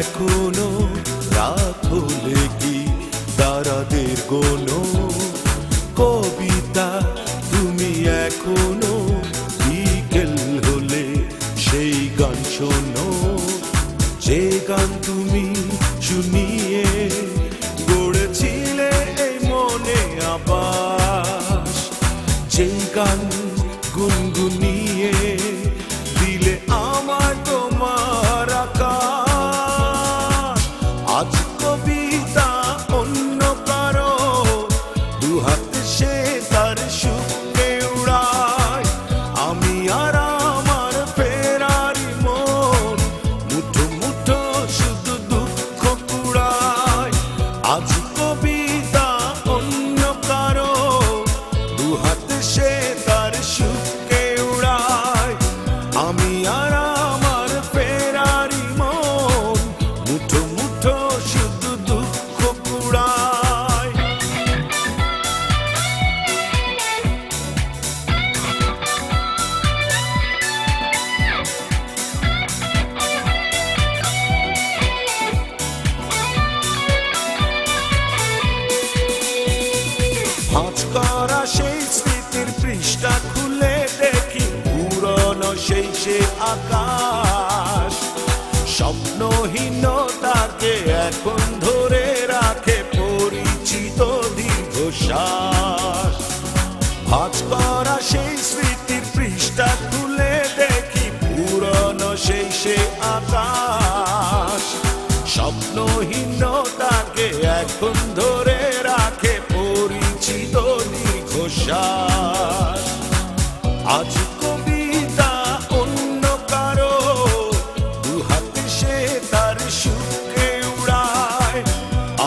এখনো রাত হলে কি তারাদের গোনো কবিতা তুমি এখনো বিকেল হলে সেই গান শোনো যে গান তুমি শুনিয়ে গড়েছিলে এই মনে আবাস যে গান গুনগুনিয়ে দিলে আমার তোমার আকাশ আজ কবিতা অন্য কারো দুহাতে সে তার সুখে উড়ায় আমি আর আমার ফেরারি মন মুঠো মুঠো শুধু দুঃখ কুড়ায় আজ কবিতা অন্য কারো দুহাতে সে তার সুখে উড়ায় আমি আর আমার ফেরারি মন মুঠো মুঠো শুধু দুঃখ কুড়ায় ভাঁজ করা সেই স্মৃতির পৃষ্ঠা খুলে দেখি পুরনো সেই সে আকাশ স্বপ্নহীনতাকে এখন ধরে রাখে পরিচিত দীর্ঘশ্বাস ভাঁজ করা সেই স্মৃতির পৃষ্ঠা খুলে দেখি পুরনো সেই সে আকাশ স্বপ্নহীনতাকে এখন ধরে রাখে পরিচিত দীর্ঘশ্বাস আজ কবিতা অন্য কারো দুহাতে সে তার সুখে উড়ায়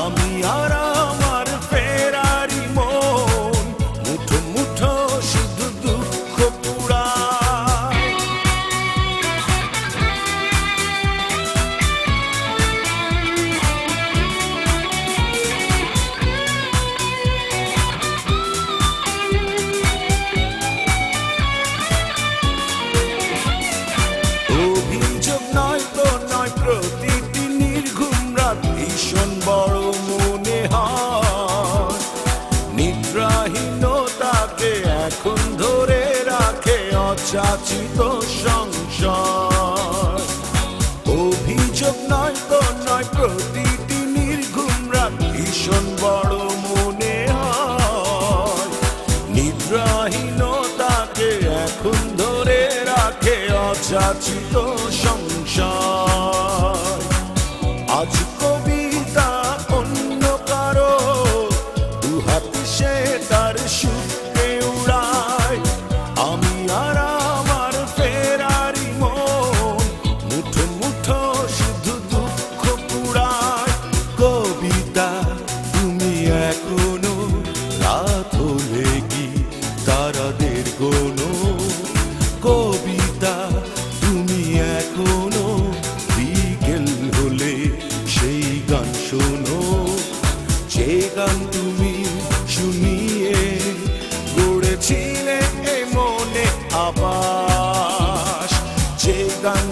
আমি আর আমার ফেরারি মন মুঠো মুঠো শুধু দুঃখ পুড়ায় অভিযোগ নয় তো নয় প্রতিটি নির্ঘুম রাত ভীষণ বড় মনে হয় নিদ্রাহীনতাকে এখন ধরে রাখে অযাচিত সংশয় অভিযোগ নয় তো নয় প্রতিটি নির্ঘুম রাত ভীষণ বড় মনে হয় নিদ্রাহীনতাকে এখন ধরে রাখে অযাচিত সংশয় আজ কবিতা অন্য কারো দুহাতে সে তার সুখে উড়ায় আমি আর আমার ফেরারি মন মুঠো মুঠো শুধু দুঃখ পুড়ায় কবিতা তুমি এখনো রাত হলে কি তারাদের গোনো কবিতা তুমি এখনো বিকেল হলে সেই গান শোনো যে গান তুমি শুনিয়ে গড়েছিলে এ মনে আবাস যে গান